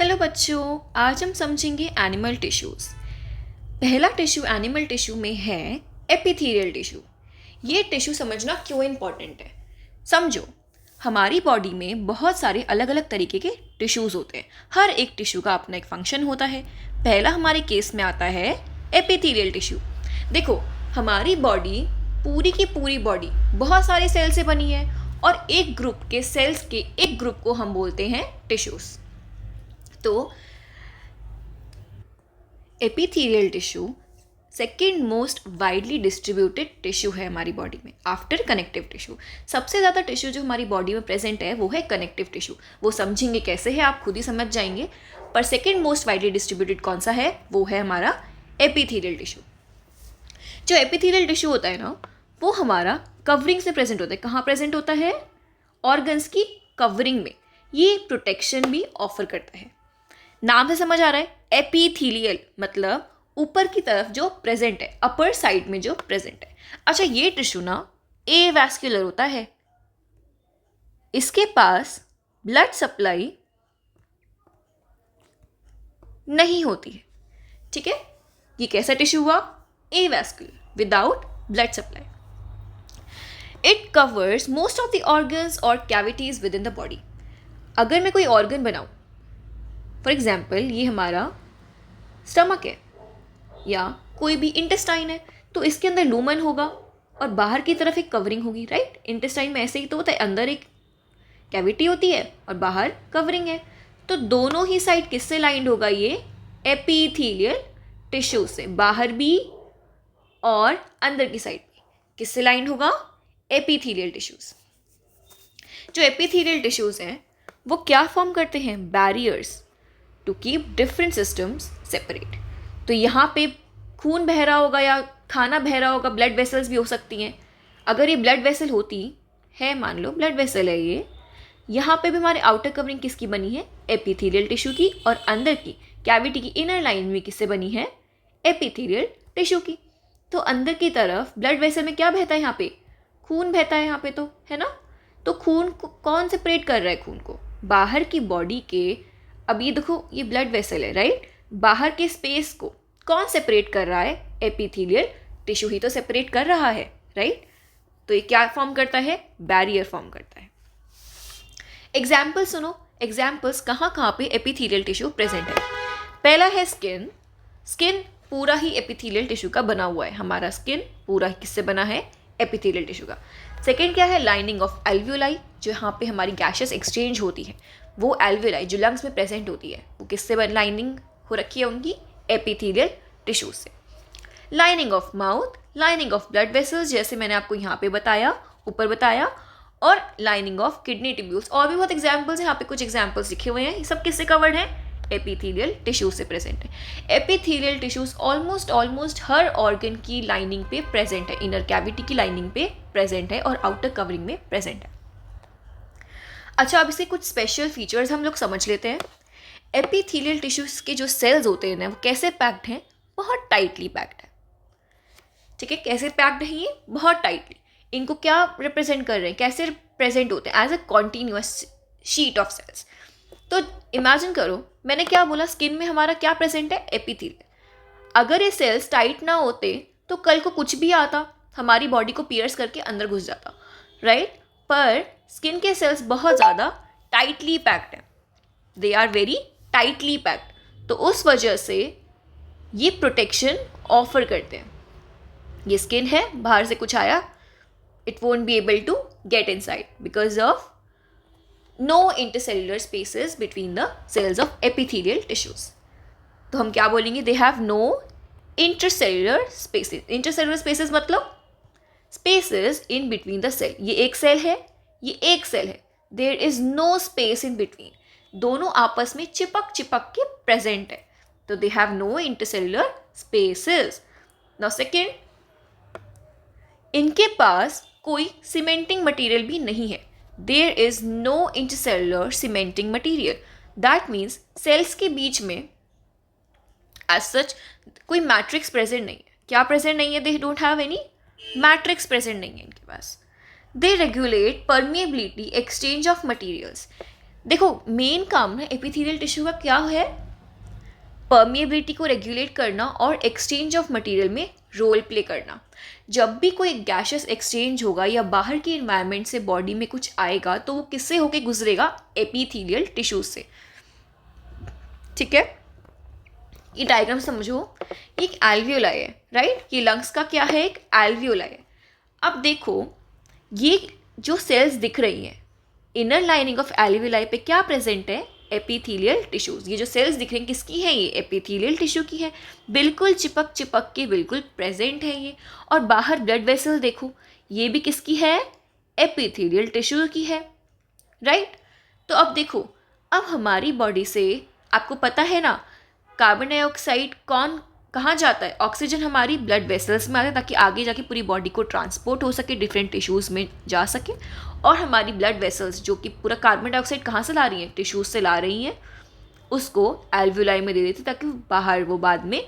Hello बच्चों, आज हम समझेंगे एनिमल टिश्यूज़। पहला टिश्यू एनिमल टिश्यू में है एपिथेलियल टिश्यू। ये टिश्यू समझना क्यों इम्पॉर्टेंट है, समझो। हमारी बॉडी में बहुत सारे अलग अलग तरीके के टिश्यूज़ होते हैं। हर एक टिश्यू का अपना एक फंक्शन होता है। पहला हमारे केस में आता है एपिथेलियल टिश्यू। देखो, हमारी बॉडी पूरी की पूरी बॉडी बहुत सारे सेल से बनी है और एक ग्रुप के सेल्स के एक ग्रुप को हम बोलते हैं टिश्यूज़। तो epithelial tissue second most widely distributed tissue है हमारी बॉडी में आफ्टर कनेक्टिव टिश्यू। सबसे ज़्यादा टिश्यू जो हमारी बॉडी में प्रेजेंट है वो है कनेक्टिव टिश्यू। वो समझेंगे कैसे है आप खुद ही समझ जाएंगे। पर सेकेंड मोस्ट वाइडली डिस्ट्रीब्यूटेड कौन सा है, वो है हमारा एपिथेलियल टिश्यू। जो एपिथेलियल टिश्यू होता है ना, वो हमारा कवरिंग से प्रेजेंट होता है। कहाँ प्रेजेंट होता है? ऑर्गन्स की कवरिंग में। ये प्रोटेक्शन भी ऑफर करता है। नाम से समझ आ रहा है, एपिथेलियल मतलब ऊपर की तरफ जो प्रेजेंट है, अपर साइड में जो प्रेजेंट है। अच्छा, ये टिश्यू ना एवैस्कुलर होता है। इसके पास ब्लड सप्लाई नहीं होती है। ठीक है, ये कैसा टिश्यू हुआ? Avascular, without blood supply. It covers most of the organs और cavities within the body. अगर मैं कोई ऑर्गन बनाऊं, फॉर एग्जाम्पल ये हमारा स्टमक है या कोई भी इंटेस्टाइन है, तो इसके अंदर लूमन होगा और बाहर की तरफ एक कवरिंग होगी। राइट, इंटेस्टाइन में ऐसे ही तो होता है, अंदर एक कैविटी होती है और बाहर कवरिंग है। तो दोनों ही साइड किससे लाइंड होगा? ये एपिथेलियल टिश्यू से, बाहर भी और अंदर की साइड भी। किससे लाइंड होगा? Epithelial tissues. जो एपिथेलियल टिश्यूज हैं वो क्या फॉर्म करते हैं? Barriers to keep different systems separate. तो यहाँ पे खून बह रहा होगा या खाना बह रहा होगा, ब्लड वेसल्स भी हो सकती हैं। अगर ये ब्लड वेसल होती है, मान लो ब्लड वेसल है ये, यहाँ पे भी हमारे आउटर कवरिंग किसकी बनी है? एपिथेलियल टिश्यू की। और अंदर की कैविटी की इनर लाइन भी किससे बनी है? एपिथेलियल टिश्यू की। तो अंदर की तरफ ब्लड वेसल में क्या बहता है? यहाँ पे खून बहता है, यहाँ पे तो है ना। तो खून को कौन सेपरेट कर रहा है? खून को बाहर की बॉडी के, अब ये देखो ये ब्लड वेसल है, राइट, बाहर के स्पेस को कौन सेपरेट कर रहा है? एपिथेलियल टिश्यू ही तो सेपरेट कर रहा है, राइट। तो ये क्या फॉर्म करता है? बैरियर फॉर्म करता है। एग्जाम्पल सुनो, एग्जाम्पल्स कहाँ कहाँ पे एपिथेलियल टिश्यू प्रेजेंट है। पहला है स्किन। स्किन पूरा ही एपिथेलियल टिश्यू का बना हुआ है। हमारा स्किन पूरा किससे बना है? एपिथेलियल टिश्यू का। सेकेंड क्या है? लाइनिंग ऑफ एल्वियोलाई, जो यहाँ पे हमारी गैसेस एक्सचेंज होती है, वो एल्वियोलाई जो लंग्स में प्रेजेंट होती है, वो किससे लाइनिंग हो रखी है? उनकी एपिथेलियल टिश्यू से। Lining of mouth, lining of blood vessels, जैसे मैंने आपको यहाँ पे बताया, ऊपर बताया, और लाइनिंग ऑफ किडनी ट्यूब्यूल्स। और भी बहुत एग्जाम्पल्स हैं, यहाँ पे कुछ एग्जाम्पल्स लिखे हुए हैं। ये सब किससे कवर्ड है? एपिथेलियल टिश्यू से प्रेजेंट है। एपिथेलियल टिश्यूज ऑलमोस्ट हर ऑर्गन की लाइनिंग पे प्रेजेंट है, इनर कैविटी की लाइनिंग पे प्रेजेंट है और आउटर कवरिंग में प्रेजेंट है। अच्छा, अब इसके कुछ स्पेशल फीचर्स हम लोग समझ लेते हैं। एपिथेलियल टिश्यूज के जो सेल्स होते हैं ना, वो कैसे पैक्ड हैं? बहुत टाइटली पैक्ड है। ठीक है, कैसे पैक्ड है ये? बहुत टाइटली। इनको क्या रिप्रेजेंट कर रहे हैं? कैसे प्रेजेंट होते हैं? As a continuous sheet of cells. तो इमेजिन करो, मैंने क्या बोला? स्किन में हमारा क्या प्रेजेंट है? एपिथेलियल। अगर ये सेल्स टाइट ना होते तो कल को कुछ भी आता, हमारी बॉडी को पियर्स करके अंदर घुस जाता, राइट। पर स्किन के सेल्स बहुत ज़्यादा टाइटली पैक्ड हैं, they are very tightly packed. तो उस वजह से ये प्रोटेक्शन ऑफर करते हैं। ये स्किन है, बाहर से कुछ आया, it won't be able to get inside because of no intercellular spaces between the cells of epithelial tissues. तो हम क्या बोलेंगे? they have no intercellular spaces. intercellular spaces मतलब spaces in between the cell. ये एक सेल है, ये एक सेल है, there is no space in between. दोनों आपस में चिपक चिपक के प्रेजेंट है, तो they have no intercellular spaces. Now second, इनके पास कोई सीमेंटिंग मटेरियल भी नहीं है। There is no intercellular cementing material. That means cells के बीच में as such कोई मैट्रिक्स प्रेजेंट नहीं है। क्या प्रेजेंट नहीं है? They don't have any matrix present नहीं है इनके पास। They regulate permeability, exchange of materials. देखो मेन काम ना एपिथेलियल टिश्यू का क्या है, परमिएबिलिटी को रेगुलेट करना और एक्सचेंज ऑफ मटेरियल में रोल प्ले करना। जब भी कोई गैसेस एक्सचेंज होगा या बाहर के इन्वायरमेंट से बॉडी में कुछ आएगा तो वो किससे होके गुजरेगा, एपिथेलियल टिश्यूज से। ठीक है, ये डायग्राम समझो, एक एल्वियोलाई है, राइट, ये लंग्स का क्या है, एक एल्वियोलाई है। अब देखो ये जो सेल्स दिख रही हैं, इनर लाइनिंग ऑफ एल्वियोलाई पे क्या प्रेजेंट है, एपिथेलियल टिश्यूज। ये जो सेल्स दिख रही हैं किसकी है, ये एपिथेलियल टिश्यू की है, बिल्कुल चिपक चिपक के बिल्कुल प्रेजेंट है ये। और बाहर ब्लड वेसल देखो, ये भी किसकी है, एपिथेलियल टिश्यू की है, राइट। तो अब देखो, अब हमारी बॉडी से आपको पता है ना, कार्बन डाइऑक्साइड कहाँ जाता है, ऑक्सीजन हमारी ब्लड वेसल्स में आता है ताकि आगे जाके पूरी बॉडी को ट्रांसपोर्ट हो सके, डिफरेंट टिश्यूज़ में जा सके। और हमारी ब्लड वेसल्स जो कि पूरा कार्बन डाइऑक्साइड कहाँ से ला रही हैं, टिश्यूज़ से ला रही हैं, उसको एल्वियोलाई में दे देती ताकि बाहर वो बाद में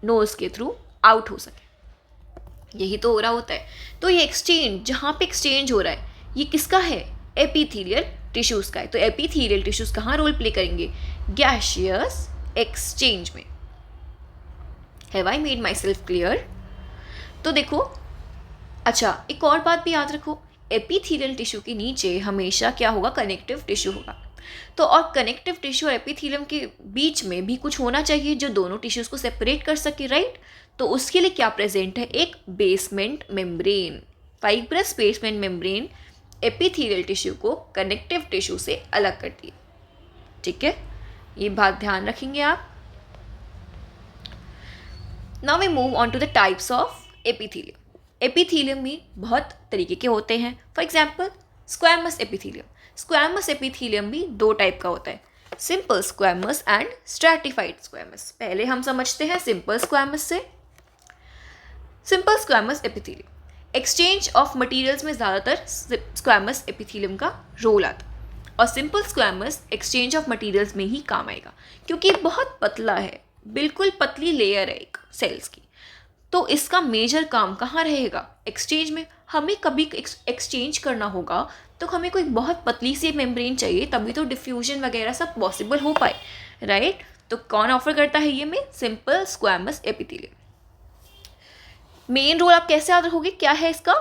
नोज़ के थ्रू आउट हो सके। यही तो हो रहा होता है। तो ये एक्सचेंज, जहाँ पे एक्सचेंज हो रहा है, ये किसका है, एपिथेलियल टिश्यूज़ का है। तो एपिथेलियल टिश्यूज़ कहाँ रोल प्ले करेंगे, गैसियस एक्सचेंज में। Have I made my self clear. तो देखो, अच्छा एक और बात भी याद रखो, एपिथेलियल टिश्यू के नीचे हमेशा क्या होगा, कनेक्टिव टिश्यू होगा। तो और कनेक्टिव टिश्यू और एपिथेलियम के बीच में भी कुछ होना चाहिए जो दोनों टिश्यूज़ को सेपरेट कर सके, राइट। तो उसके लिए क्या प्रेजेंट है, एक basement membrane, fibrous basement membrane epithelial tissue को कनेक्टिव टिश्यू से अलग करती है। ठीक है, ये बात ध्यान रखेंगे आप। Now we move on to the types of epithelium. Epithelium भी बहुत तरीके के होते हैं। For example squamous epithelium. Squamous epithelium भी दो टाइप का होता है, simple squamous and stratified squamous. पहले हम समझते हैं सिंपल स्क्वैमस से। Simple squamous epithelium, exchange of materials में ज़्यादातर स्क्वैमस एपिथेलियम का रोल आता है, और simple squamous exchange of materials में ही काम आएगा क्योंकि बहुत पतला है, बिल्कुल पतली लेयर है एक सेल्स की। तो इसका मेजर काम कहाँ रहेगा, एक्सचेंज में। हमें कभी एक्सचेंज करना होगा तो हमें कोई बहुत पतली सी मेम्ब्रेन चाहिए, तभी तो डिफ्यूजन वगैरह सब पॉसिबल हो पाए, राइट। तो कौन ऑफर करता है ये में, simple squamous epithelium. Main role आप कैसे याद रखोगे, क्या है इसका,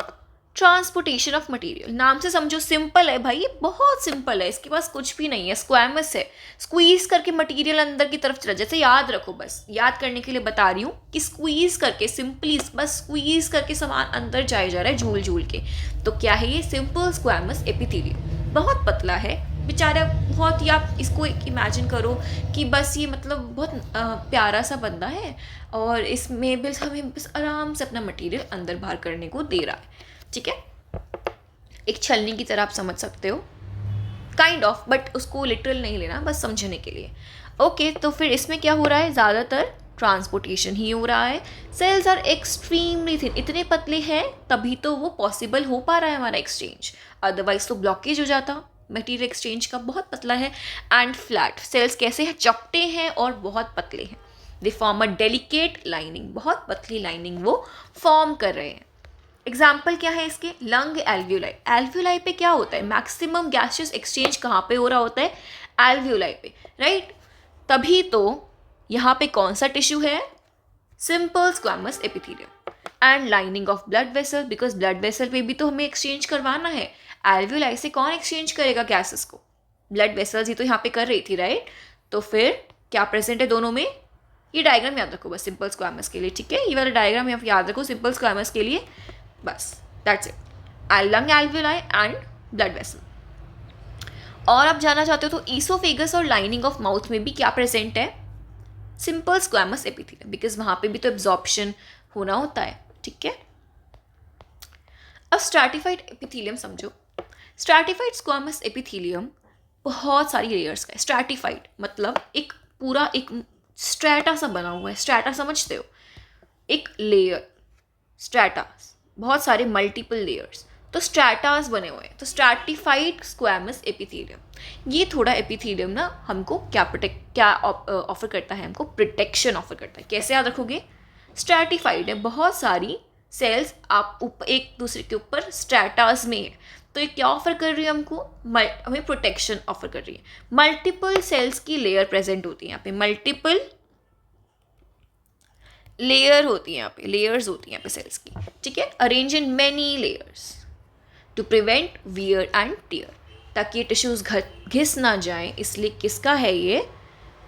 ट्रांसपोर्टेशन ऑफ मटेरियल। नाम से समझो, सिंपल है भाई, ये बहुत सिंपल है, इसके पास कुछ भी नहीं है, स्क्वैमस है, स्क्वीज करके मटेरियल अंदर की तरफ चला। जैसे याद रखो, बस याद करने के लिए बता रही हूँ कि स्क्वीज करके, सिंपली बस स्क्वीज करके सामान अंदर जाया जा रहा है झूल झूल के। तो क्या है ये, सिंपल स्क्वैमस एपिथेलियम। बहुत पतला है बेचारा, बहुत ही, आप इसको एक इमेजिन करो कि बस ये मतलब बहुत प्यारा सा बंदा है और इसमें बस हमें बस आराम से अपना मटेरियल अंदर बाहर करने को दे रहा है। ठीक है, एक छलनी की तरह आप समझ सकते हो, काइंड ऑफ, बट उसको लिटरल नहीं लेना, बस समझने के लिए। ओके, तो फिर इसमें क्या हो रहा है, ज़्यादातर ट्रांसपोर्टेशन ही हो रहा है। सेल्स आर एक्सट्रीमली थिन, इतने पतले हैं तभी तो वो पॉसिबल हो पा रहा है हमारा एक्सचेंज, अदरवाइज तो ब्लॉकेज हो जाता मटेरियल एक्सचेंज का। बहुत पतला है एंड फ्लैट। सेल्स कैसे हैं, चपटे हैं और बहुत पतले हैं। They form a delicate lining, बहुत पतली लाइनिंग वो फॉर्म कर रहे हैं। एग्जाम्पल क्या है इसके, लंग एल्वियोलाई। एल्वियोलाई पे क्या होता है, मैक्सिमम गैसियस एक्सचेंज कहाँ पे हो रहा होता है, एल्वियोलाई पे, राइट। तभी तो यहाँ पे कौन सा टिश्यू है, simple squamous epithelium. And lining of blood vessel, because blood vessel पे भी तो हमें एक्सचेंज करवाना है। एल्वियोलाई से कौन एक्सचेंज करेगा गैसेस को, ब्लड वेसल्स ही तो यहाँ पे कर रही थी, राइट। तो फिर क्या प्रेजेंट है दोनों में, ये डायग्राम याद रखो बस सिंपल स्क्वैमस के लिए, ठीक है। ये वाला डायग्राम याद रखो सिंपल स्क्वैमस के लिए, बस that's it. Lung alveoli and blood vessel. और आप जानना चाहते हो तो ईसोफेगस और लाइनिंग ऑफ माउथ में भी क्या प्रेजेंट है, सिंपल स्क्वैमस एपिथेलियम, बिकॉज वहां पे भी तो एब्जॉर्प्शन होना होता है, ठीक है। अब स्ट्रैटिफाइड एपिथेलियम समझो। स्ट्रैटिफाइड स्क्वैमस एपिथेलियम बहुत सारी लेयर्स का है। स्ट्रैटिफाइड मतलब एक पूरा एक स्ट्रैटा सा बना हुआ है, स्ट्रैटा समझते हो, एक लेयर, स्ट्रैटा, बहुत सारे मल्टीपल लेयर्स, तो स्ट्रैटास बने हुए हैं। तो स्ट्रैटिफाइड स्क्वैमस एपिथेलियम, ये थोड़ा एपिथेलियम ना हमको क्या ऑफर करता है, हमको प्रोटेक्शन ऑफर करता है। कैसे याद रखोगे, स्ट्रैटिफाइड है, बहुत सारी सेल्स आप एक दूसरे के ऊपर स्ट्रैटास में है, तो ये क्या ऑफर कर रही है हमको, हमें प्रोटेक्शन ऑफर कर रही है। मल्टीपल सेल्स की लेयर प्रेजेंट होती है यहाँ पे, मल्टीपल लेयर होती है यहाँ पे, लेयर्स होती हैं यहाँ पे सेल्स की, ठीक है, arrange in many layers to prevent wear and tear, ताकि ये टिश्यूज घिस ना जाए। इसलिए किसका है ये,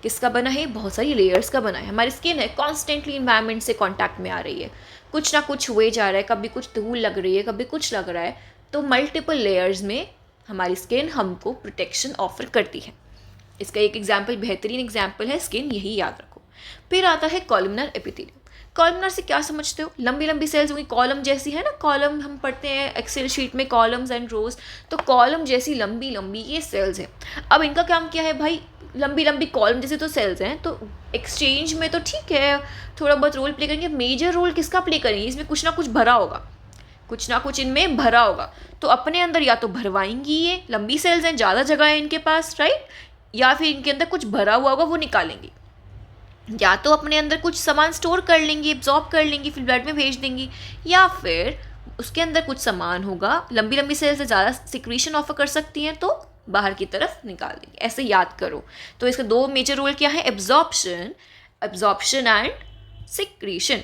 किसका बना है, बहुत सारी लेयर्स का बना है। हमारी स्किन है कॉन्स्टेंटली इन्वायरमेंट से कॉन्टैक्ट में आ रही है, कुछ ना कुछ हुए जा रहा है, कभी कुछ धूल लग रही है, कभी कुछ लग रहा है, तो मल्टीपल लेयर्स में हमारी स्किन हमको प्रोटेक्शन ऑफर करती है। इसका एक एग्जाम्पल, बेहतरीन एग्जाम्पल है स्किन, यही याद रखो। फिर आता है कॉलमनर एपिथेलियम। कॉलमनर से क्या समझते हो, लंबी लंबी सेल्स होंगी, कॉलम जैसी है ना, कॉलम हम पढ़ते हैं एक्सेल शीट में, कॉलम्स एंड रोज, तो कॉलम जैसी लंबी लंबी ये सेल्स हैं। अब इनका काम क्या है भाई, लंबी लंबी कॉलम जैसे तो सेल्स हैं, तो एक्सचेंज में तो ठीक है थोड़ा बहुत रोल प्ले करेंगे, मेजर रोल किसका प्ले करेंगे, इसमें कुछ ना कुछ भरा होगा, कुछ ना कुछ इनमें भरा होगा, तो अपने अंदर या तो भरवाएंगी, ये लंबी सेल्स हैं, ज़्यादा जगह है इनके पास, राइट, या फिर इनके अंदर कुछ भरा हुआ होगा वो निकालेंगी, या तो अपने अंदर कुछ सामान स्टोर कर लेंगी, एब्जॉर्ब कर लेंगी, फिर ब्लड में भेज देंगी, या फिर उसके अंदर कुछ सामान होगा, लंबी लंबी सेल्स से ज़्यादा सिक्रीशन ऑफर कर सकती हैं तो बाहर की तरफ निकाल देंगे, ऐसे याद करो। तो इसके दो मेजर रोल क्या है, एब्जॉर्प्शन, एब्जॉर्प्शन एंड सिक्रीशन।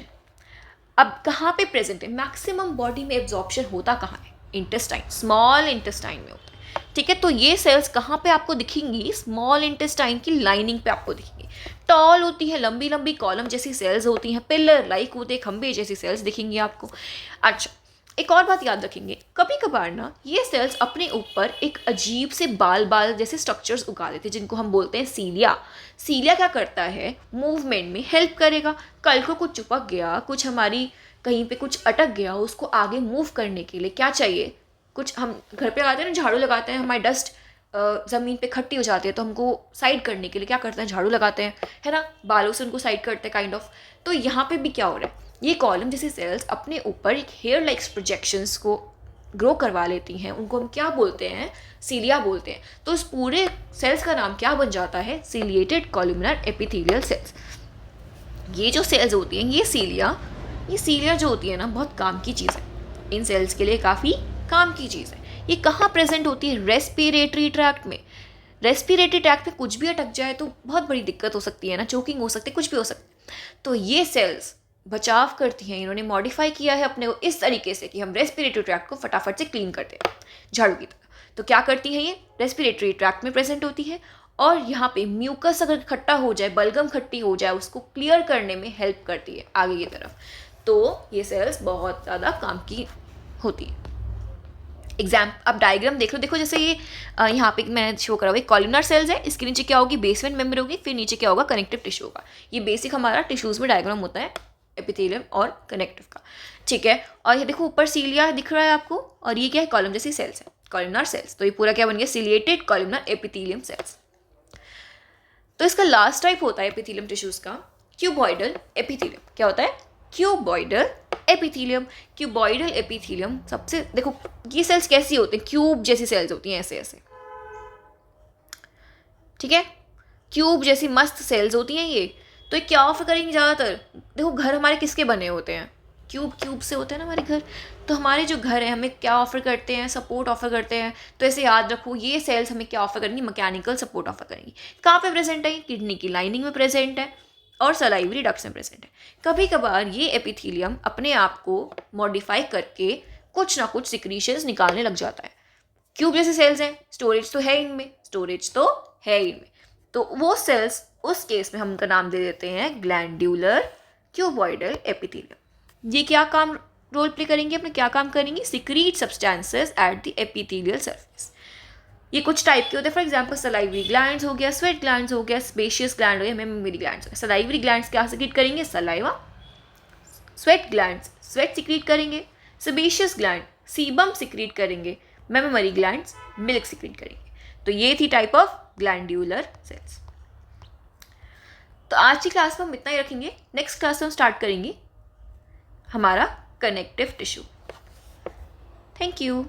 अब कहाँ पे प्रेजेंट है, मैक्सिमम बॉडी में एब्जॉर्प्शन होता कहाँ है, इंटेस्टाइन, स्मॉल इंटेस्टाइन में होता है, ठीक है। तो ये सेल्स कहाँ पे आपको दिखेंगी, स्मॉल इंटेस्टाइन की लाइनिंग पे आपको दिखेंगी, टॉल होती है, लंबी लंबी कॉलम जैसी सेल्स होती हैं, पिलर लाइक होते हैं, खंबे जैसी सेल्स दिखेंगी आपको। अच्छा, एक और बात याद रखेंगे, कभी कभार ना ये सेल्स अपने ऊपर एक अजीब से बाल बाल जैसे स्ट्रक्चर्स उगा देते हैं, जिनको हम बोलते हैं सीलिया। सीलिया क्या करता है, मूवमेंट में हेल्प करेगा, कल को कुछ चिपक गया, कुछ हमारी कहीं पे कुछ अटक गया, उसको आगे मूव करने के लिए क्या चाहिए, कुछ हम घर पे लगाते हैं ना, झाड़ू लगाते हैं, हमारी डस्ट ज़मीन पे इकट्ठी हो जाती है, तो हमको साइड करने के लिए क्या करते हैं, झाड़ू लगाते हैं, है ना, बालों से उनको साइड करते हैं काइंड ऑफ। तो यहाँ पे भी क्या हो रहा है, ये कॉलम जैसे सेल्स अपने ऊपर एक हेयर लाइक प्रोजेक्शंस को ग्रो करवा लेती हैं, उनको हम क्या बोलते हैं, सीलिया बोलते हैं। तो इस पूरे सेल्स का नाम क्या बन जाता है, सीलिएटेड कॉलमनर एपिथेलियल सेल्स। ये जो सेल्स होती हैं, ये सीलिया जो होती है ना, बहुत काम की चीज़ है, इन सेल्स के लिए काफ़ी काम की चीज़ है। ये कहाँ प्रेजेंट होती है, रेस्पिरेटरी ट्रैक्ट में। रेस्पिरेटरी ट्रैक्ट में कुछ भी अटक जाए तो बहुत बड़ी दिक्कत हो सकती है ना, चोकिंग हो सकती है, कुछ भी हो सकता है। तो ये सेल्स बचाव करती हैं, इन्होंने मॉडिफाई किया है अपने को इस तरीके से कि हम रेस्पिरेटरी ट्रैक्ट को फटाफट से क्लीन करते हैं झाड़ू की तरह। तो क्या करती हैं, ये रेस्पिरेटरी ट्रैक्ट में प्रेजेंट होती है, और यहाँ पे म्यूकस अगर खट्टा हो जाए, बलगम खट्टी हो जाए, उसको क्लियर करने में हेल्प करती है आगे की तरफ। तो ये सेल्स बहुत ज़्यादा काम की होती है। अब डायग्राम देख लो, देखो जैसे ये यहाँ पे मैंने शो करा हुआ कॉलमनर सेल्स है, इसके नीचे क्या होगी, बेसमेंट मेम्ब्रेन होगी, फिर नीचे क्या होगा, कनेक्टिव टिश्यू होगा। ये बेसिक हमारा टिश्यूज में डायग्राम होता है एपिथेलियम और कनेक्टिव का, ठीक है। और ये देखो ऊपर सीलिया दिख रहा है आपको, और ये क्या है, कॉलम जैसी सेल्स है, कॉलमनर सेल्स। तो ये पूरा क्या बन गया, सीलिएटेड कॉलमनर एपिथेलियम सेल्स। तो इसका लास्ट टाइप होता है एपिथेलियम टिश्यूज का क्यूबॉइडल एपिथेलियम। क्या होता है, क्यूबॉइडल एपिथेलियम। क्यूबॉइडल एपिथेलियम सबसे, देखो ये सेल्स कैसी होती हैं, क्यूब जैसी सेल्स होती हैं, ऐसे ऐसे, ठीक है, क्यूब जैसी मस्त सेल्स होती हैं ये। तो ये क्या ऑफर करेंगे ज़्यादातर, देखो घर हमारे किसके बने होते हैं, क्यूब से होते हैं ना हमारे घर। तो हमारे जो घर है हमें क्या ऑफर करते हैं, सपोर्ट ऑफर करते हैं। तो ऐसे याद रखो, ये सेल्स हमें क्या ऑफर करेंगी, मैकेनिकल सपोर्ट ऑफर करेंगी। कहाँ पे प्रेजेंट है, किडनी की लाइनिंग में प्रेजेंट है और सलाइवरी डक्ट्स में प्रेजेंट है। कभी कभार ये एपिथेलियम अपने आप को मॉडिफाई करके कुछ ना कुछ सिक्रीशंस निकालने लग जाता है। क्यूब जैसे सेल्स हैं, स्टोरेज तो है इनमें, तो वो सेल्स, उस केस में हम उनका नाम दे देते हैं ग्लैंड्यूलर क्यूबॉइडल एपिथेलियम। ये क्या काम रोल प्ले करेंगे, अपने क्या काम करेंगे, secrete substances at the epithelial surface. ये कुछ टाइप के होते हैं, फॉर एग्जांपल सलाइवरी ग्लैंड्स हो गया, स्वेट ग्लैंड्स हो गया, स्पेशियस ग्लैंड हो गया, मेमोरी ग्लैंड्स हो गया। सलाइवरी ग्लैंड्स क्या सिक्रीट करेंगे, saliva. Sweat glands sweat secrete करेंगे। सेबेशियस ग्लैंड सीबम सिक्रीट करेंगे। मेमोरी ग्लैंड्स मिल्क सिक्रीट करेंगे। तो ये थी टाइप ऑफ ग्लैंड्यूलर सेल्स। तो आज की क्लास में हम इतना ही रखेंगे। नेक्स्ट क्लास में हम स्टार्ट करेंगे हमारा कनेक्टिव टिश्यू। Thank you.